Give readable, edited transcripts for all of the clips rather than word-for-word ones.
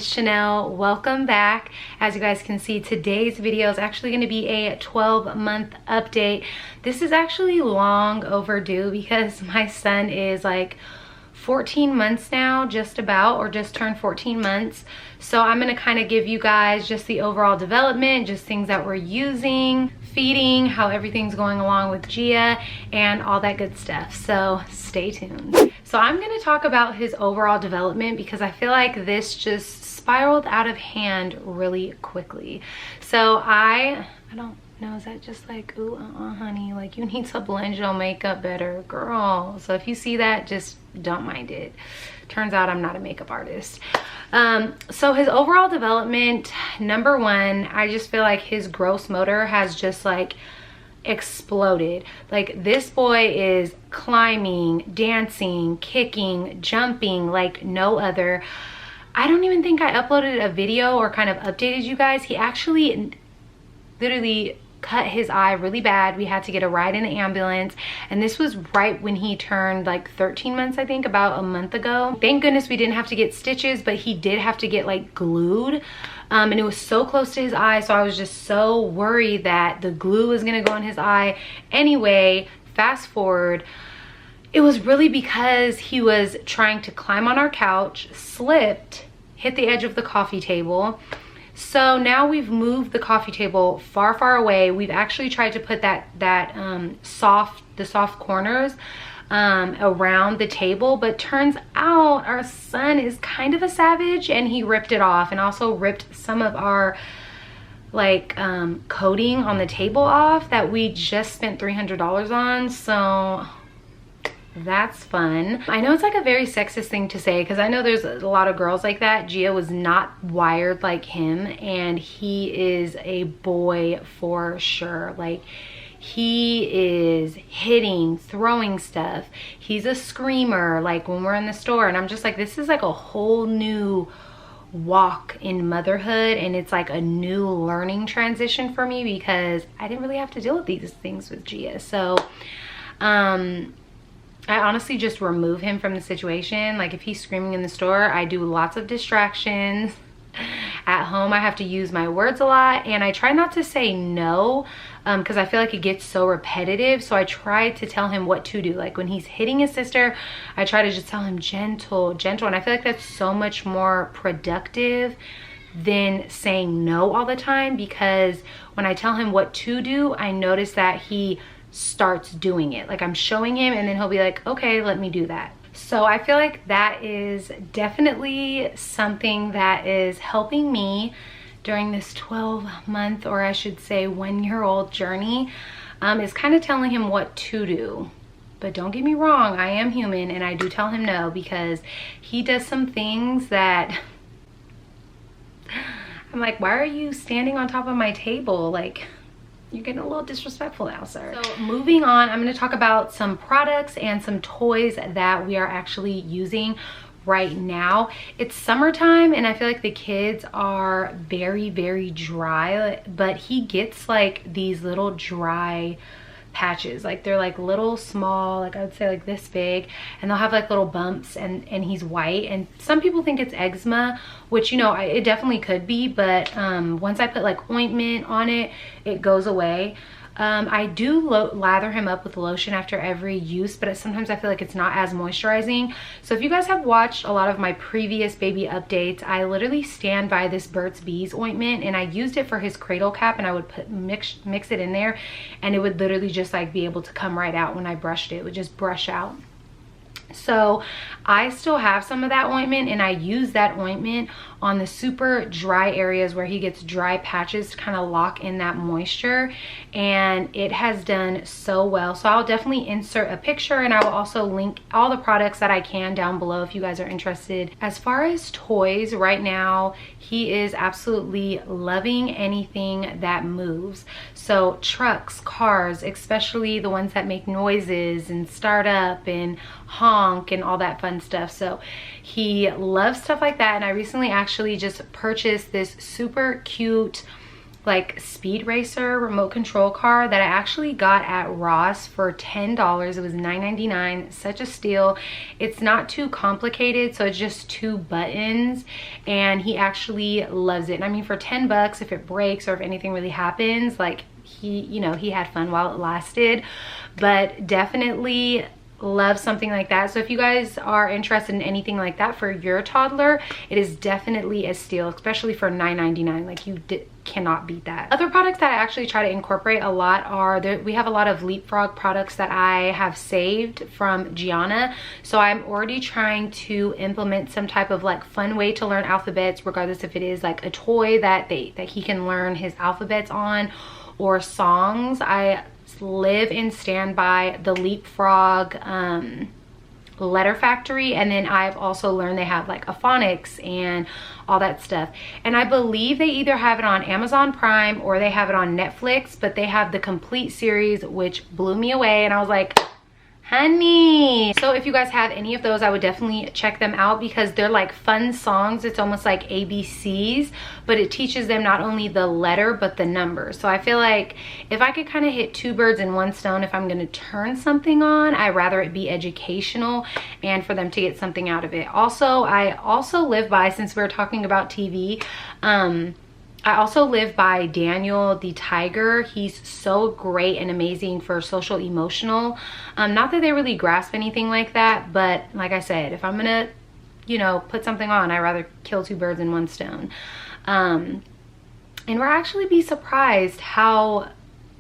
it's Chanel. Welcome back. As you guys can see, today's video is actually going to be a 12-month update. This is actually long overdue because my son is like 14 months now, just about, or just turned 14 months. So I'm going to kind of give you guys just the overall development, just things that we're using, feeding, how everything's going along with Gia, and all that good stuff. So stay tuned. So I'm going to talk about his overall development because I feel like this just spiraled out of hand really quickly. So I don't know, is that just like, ooh, honey, like you need to blend your makeup better, girl. So if you see that, just don't mind it. Turns out I'm not a makeup artist. So his overall development, number one, I just feel like his gross motor has just like exploded. Like this boy is climbing, dancing, kicking, jumping like no other. I don't even think I uploaded a video or kind of updated you guys. He actually literally cut his eye really bad. We had to get a ride in the ambulance, and this was right when he turned like 13 months, I think, about a month ago. Thank goodness we didn't have to get stitches, but he did have to get like glued, and it was so close to his eye, so I was just so worried that the glue was gonna go in his eye. Anyway, fast forward, it was really because he was trying to climb on our couch, slipped, hit the edge of the coffee table. So now we've moved the coffee table far, far away. We've actually tried to put the soft corners around the table, but turns out our son is kind of a savage and he ripped it off, and also ripped some of our like coating on the table off that we just spent $300 on. So that's fun. I know it's like a very sexist thing to say because I know there's a lot of girls like that. Gia was not wired like him, and he is a boy for sure. Like he is hitting, throwing stuff. He's a screamer like when we're in the store, and I'm just like, this is like a whole new walk in motherhood, and it's like a new learning transition for me because I didn't really have to deal with these things with Gia. So I honestly just remove him from the situation. Like if he's screaming in the store, I do lots of distractions. At home, I have to use my words a lot, and I try not to say no because I feel like it gets so repetitive. So I try to tell him what to do. Like when he's hitting his sister, I try to just tell him gentle, gentle. And I feel like that's so much more productive than saying no all the time, because when I tell him what to do, I notice that he starts doing it. Like I'm showing him and then he'll be like, okay, let me do that. So I feel like that is definitely something that is helping me during this 12-month, or I should say 1-year-old journey, is kind of telling him what to do. But don't get me wrong, I am human and I do tell him no, because he does some things that I'm like, why are you standing on top of my table? Like, you're getting a little disrespectful now, sir. So moving on, I'm going to talk about some products and some toys that we are actually using right now. It's summertime and I feel like the kids are very, very dry, but he gets like these little dry patches. Like they're like little small, like I would say like this big, and they'll have like little bumps, and he's white, and some people think it's eczema, which, you know, it definitely could be, but once I put like ointment on it, it goes away. I do lather him up with lotion after every use, but sometimes I feel like it's not as moisturizing. So if you guys have watched a lot of my previous baby updates, I literally stand by this Burts Bees ointment, and I used it for his cradle cap, and I would mix it in there, and it would literally just like be able to come right out when I brushed it. It would just brush out. So I still have some of that ointment, and I use that ointment on the super dry areas where he gets dry patches to kind of lock in that moisture, and it has done so well. So I'll definitely insert a picture, and I will also link all the products that I can down below if you guys are interested. As far as toys, right now he is absolutely loving anything that moves. So trucks, cars, especially the ones that make noises and start up and honk and all that fun stuff. So he loves stuff like that, and I recently actually just purchased this super cute like speed racer remote control car that I actually got at Ross for $10. It was $9.99, such a steal. It's not too complicated, so it's just 2 buttons, and he actually loves it. And I mean, for 10 bucks, if it breaks or if anything really happens, like he, you know, he had fun while it lasted. But definitely love something like that. So if you guys are interested in anything like that for your toddler, it is definitely a steal, especially for $9.99. like you cannot beat that. Other products that I actually try to incorporate a lot are we have a lot of Leapfrog products that I have saved from Gianna, so I'm already trying to implement some type of like fun way to learn alphabets, regardless if it is like a toy that he can learn his alphabets on, or songs. I live and stand by the Leapfrog letter factory, and then I've also learned they have like a phonics and all that stuff, and I believe they either have it on Amazon Prime or they have it on Netflix, but they have the complete series, which blew me away, and I was like, honey. So if you guys have any of those, I would definitely check them out, because they're like fun songs. It's almost like ABCs, but it teaches them not only the letter but the number. So I feel like if I could kind of hit 2 birds in 1 stone, if I'm going to turn something on, I'd rather it be educational and for them to get something out of it. Also, I also live by, since we're talking about TV, I also live by Daniel the Tiger. He's so great and amazing for social emotional. Not that they really grasp anything like that, but like I said, if I'm gonna, you know, put something on, I'd rather kill 2 birds in 1 stone. And we'll actually be surprised how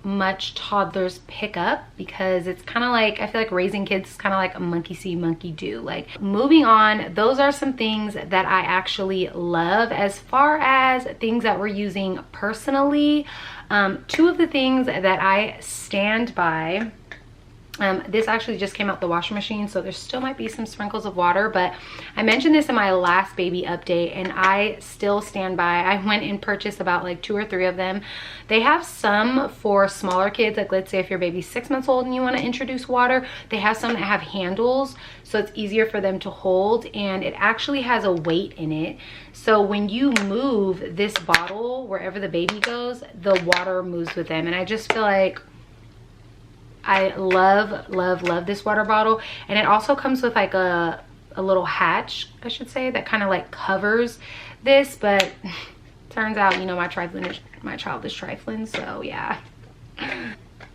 much toddlers pick up, because it's kind of like, I feel like raising kids is kind of like a monkey see monkey do. Like, moving on, those are some things that I actually love. As far as things that we're using personally, 2 of the things that I stand by, this actually just came out the washing machine, so there still might be some sprinkles of water, but I mentioned this in my last baby update and I still stand by. I went and purchased about like 2 or 3 of them. They have some for smaller kids, like let's say if your baby's 6 months old and you want to introduce water, they have some that have handles, so it's easier for them to hold, and it actually has a weight in it. So when you move this bottle wherever the baby goes, the water moves with them, and I just feel like I love this water bottle. And it also comes with like a little hatch, I should say, that kind of like covers this, but turns out, you know, my child is trifling, so yeah.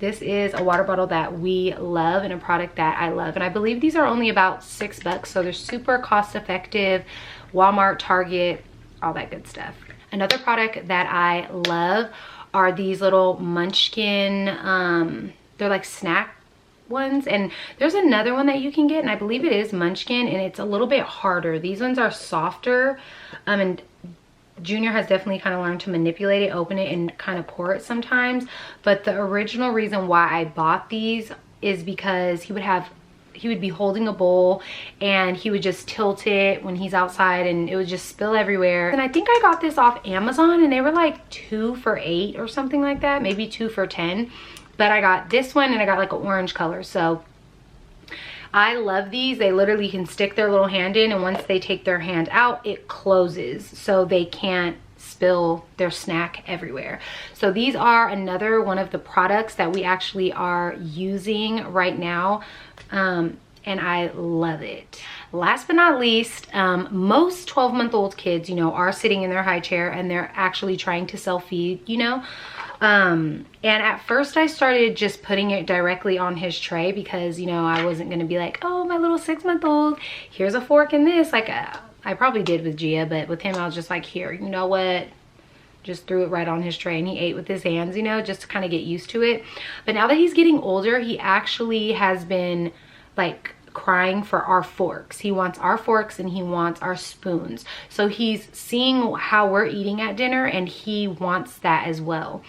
This is a water bottle that we love and a product that I love, and I believe these are only about $6, so they're super cost effective. Walmart, Target, all that good stuff. Another product that I love are these little Munchkin, they're like snack ones, and there's another one that you can get, and I believe it is Munchkin, and it's a little bit harder. These ones are softer, and Junior has definitely kind of learned to manipulate it, open it, and kind of pour it sometimes. But the original reason why I bought these is because he would be holding a bowl and he would just tilt it when he's outside and it would just spill everywhere. And I think I got this off Amazon and they were like 2 for $8 or something like that, maybe 2 for $10. But I got this one and I got like an orange color. So I love these. They literally can stick their little hand in, and once they take their hand out, it closes so they can't spill their snack everywhere. So these are another one of the products that we actually are using right now, and I love it. Last but not least, most 12-month-old kids, you know, are sitting in their high chair and they're actually trying to self-feed, you know. And at first I started just putting it directly on his tray because, you know, I wasn't going to be like, oh, my little 6-month-old, here's a fork in this. Like I probably did with Gia, but with him, I was just like, here, you know what? Just threw it right on his tray and he ate with his hands, you know, just to kind of get used to it. But now that he's getting older, he actually has been like crying for our forks. He wants our forks and he wants our spoons. So he's seeing how we're eating at dinner and he wants that as well.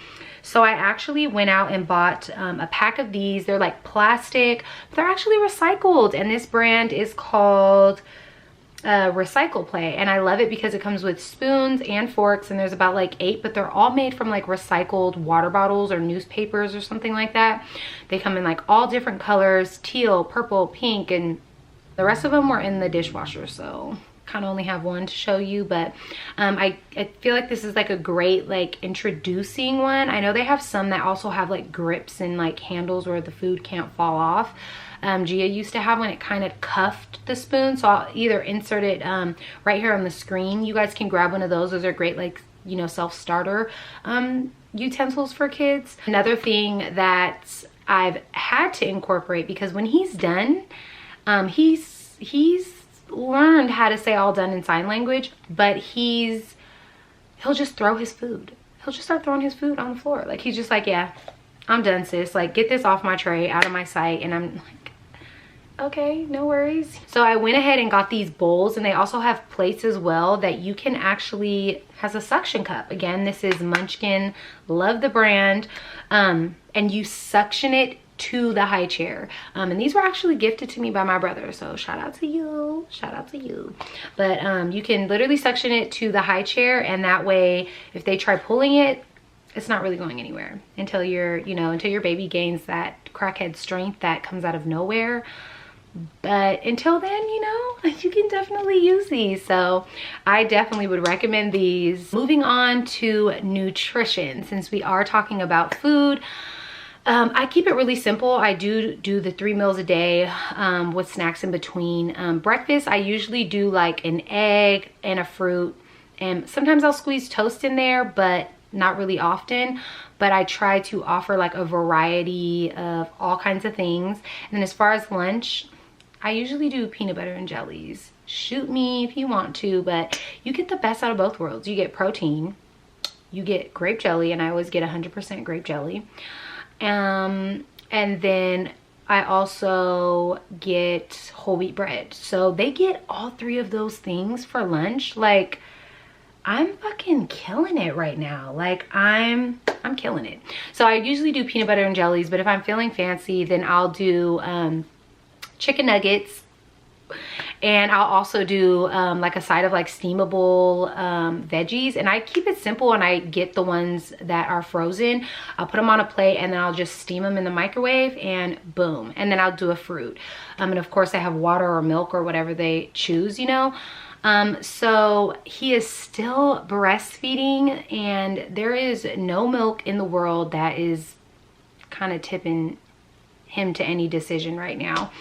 So I actually went out and bought a pack of these. They're like plastic, but they're actually recycled, and this brand is called Recycle Play, and I love it because it comes with spoons and forks, and there's about like 8, but they're all made from like recycled water bottles or newspapers or something like that. They come in like all different colors, teal, purple, pink, and the rest of them were in the dishwasher, so kind of only have one to show you, but I feel like this is like a great like introducing one. I know they have some that also have like grips and like handles where the food can't fall off. Gia used to have one, it kind of cuffed the spoon, so I'll either insert it right here on the screen. You guys can grab one of those. Those are great, like, you know, self-starter utensils for kids. Another thing that I've had to incorporate, because when he's done, he's learned how to say all done in sign language, but he'll just throw his food. He'll just start throwing his food on the floor. Like, he's just like, yeah, I'm done, sis. Like, get this off my tray, out of my sight. And I'm like, okay, no worries. So I went ahead and got these bowls, and they also have plates as well that you can actually, has a suction cup. Again, this is Munchkin, love the brand. And you suction it to the high chair. And these were actually gifted to me by my brother, so shout out to you, shout out to you. But you can literally suction it to the high chair, and that way if they try pulling it, it's not really going anywhere until until your baby gains that crackhead strength that comes out of nowhere. But until then, you can definitely use these. So I definitely would recommend these. Moving on to nutrition, since we are talking about food, I keep it really simple. I do the 3 meals a day with snacks in between. Breakfast, I usually do like an egg and a fruit, and sometimes I'll squeeze toast in there, but not really often. But I try to offer like a variety of all kinds of things. And then as far as lunch, I usually do peanut butter and jellies. Shoot me if you want to, but you get the best out of both worlds. You get protein, you get grape jelly, and I always get 100% grape jelly. And then I also get whole wheat bread. So they get all 3 of those things for lunch. Like, I'm fucking killing it right now. Like, I'm killing it. So I usually do peanut butter and jellies, but if I'm feeling fancy, then I'll do chicken nuggets, and I'll also do like a side of like steamable veggies. And I keep it simple, and I get the ones that are frozen. I'll put them on a plate, and then I'll just steam them in the microwave, and boom. And then I'll do a fruit. And of course I have water or milk or whatever they choose, so he is still breastfeeding, and there is no milk in the world that is kind of tipping him to any decision right now.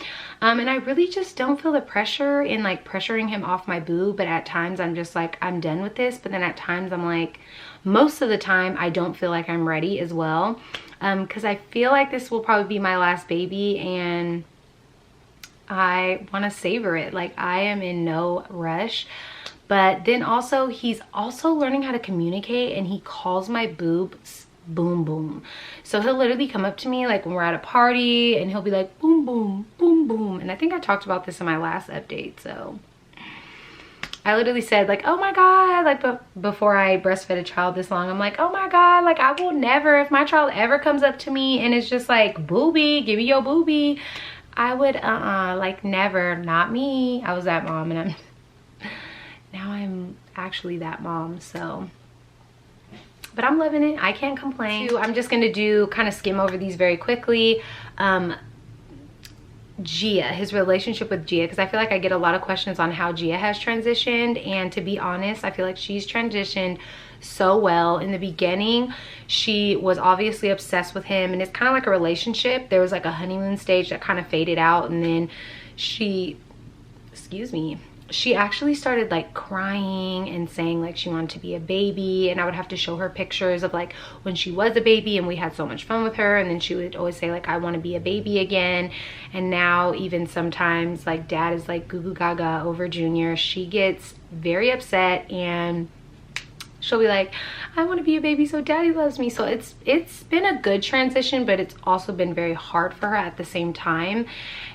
And I really just don't feel the pressure in like pressuring him off my boob, but at times I'm just like, I'm done with this. But then at times I'm like, most of the time I don't feel like I'm ready as well, because I feel like this will probably be my last baby, and I want to savor it. Like, I am in no rush. But then also, he's also learning how to communicate, and he calls my boobs boom boom. So he'll literally come up to me like when we're at a party, and he'll be like boom boom boom boom. And I think I talked about this in my last update. So I literally said like, oh my god, like before I breastfed a child this long, I'm like, oh my god, like I will never, if my child ever comes up to me and it's just like, boobie, give me your boobie, I would like never, not me. I was that mom, and now I'm actually that mom. So, but I'm loving it. I can't complain. I'm just gonna kind of skim over these very quickly. Gia, his relationship with Gia, because I feel like I get a lot of questions on how Gia has transitioned, and to be honest, I feel like she's transitioned so well. In the beginning, she was obviously obsessed with him, and it's kind of like a relationship. There was like a honeymoon stage that kind of faded out, and then she actually started like crying and saying like she wanted to be a baby, and I would have to show her pictures of like when she was a baby and we had so much fun with her, and then she would always say like, I want to be a baby again. And now even sometimes like dad is like goo goo gaga over Junior, she gets very upset, and she'll be like, I want to be a baby so daddy loves me. So it's been a good transition, but it's also been very hard for her at the same time.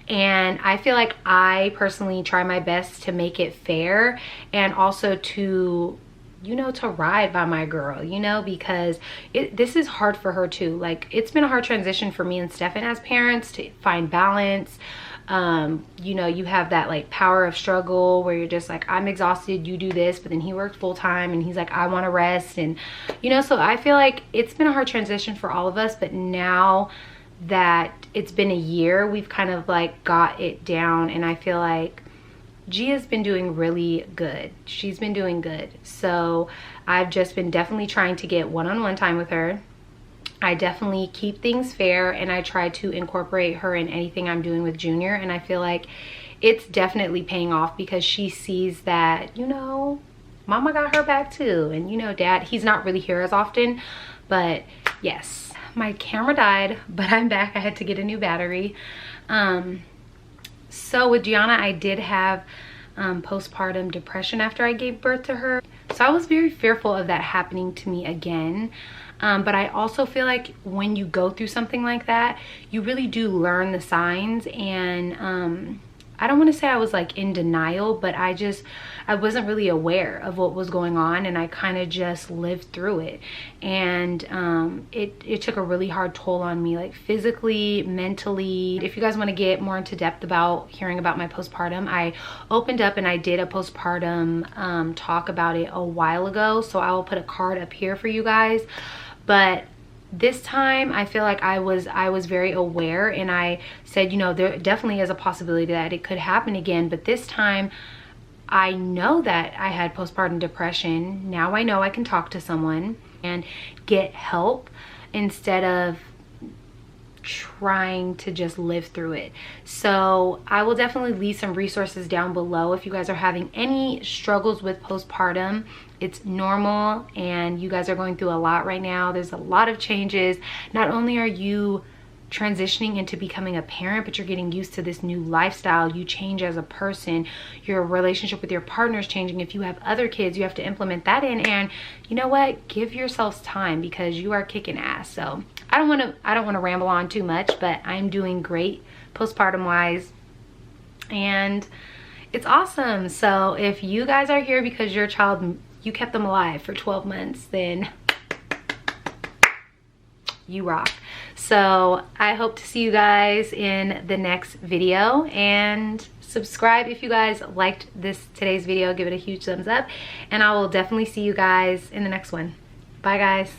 And I feel like I personally try my best to make it fair, and also to to ride by my girl, because this is hard for her too. Like, it's been a hard transition for me and Stefan as parents to find balance. You have that like power of struggle where you're just like, I'm exhausted, you do this, but then he worked full time and he's like, I want to rest. And so I feel like it's been a hard transition for all of us, but now that it's been a year, we've kind of like got it down, and I feel like Gia's been doing really good. She's been doing good. So I've just been definitely trying to get one-on-one time with her. I definitely keep things fair, and I try to incorporate her in anything I'm doing with Junior, and I feel like it's definitely paying off because she sees that, you know, Mama got her back too, and you know, Dad, he's not really here as often. But yes, my camera died, but I'm back. I had to get a new battery. So with Gianna, I did have postpartum depression after I gave birth to her. So I was very fearful of that happening to me again. But I also feel like when you go through something like that, you really do learn the signs. And I don't want to say I was like in denial, but I wasn't really aware of what was going on, and I kind of just lived through it. And it took a really hard toll on me, like physically, mentally. If you guys want to get more into depth about hearing about my postpartum, I opened up and I did a postpartum talk about it a while ago, so I will put a card up here for you guys. But this time I feel like I was very aware, and I said, you know, there definitely is a possibility that it could happen again. But this time I know that I had postpartum depression. Now I know I can talk to someone and get help instead of trying to just live through it. So I will definitely leave some resources down below if you guys are having any struggles with postpartum. It's normal, and you guys are going through a lot right now. There's a lot of changes. Not only are you transitioning into becoming a parent, but you're getting used to this new lifestyle. You change as a person. Your relationship with your partner is changing. If you have other kids, you have to implement that in. And you know what? Give yourselves time, because you are kicking ass. So I don't want to ramble on too much, but I'm doing great postpartum wise, and it's awesome. So if you guys are here because your child, you kept them alive for 12 months, then you rock. So I hope to see you guys in the next video, and subscribe if you guys liked today's video. Give it a huge thumbs up, and I will definitely see you guys in the next one. Bye guys.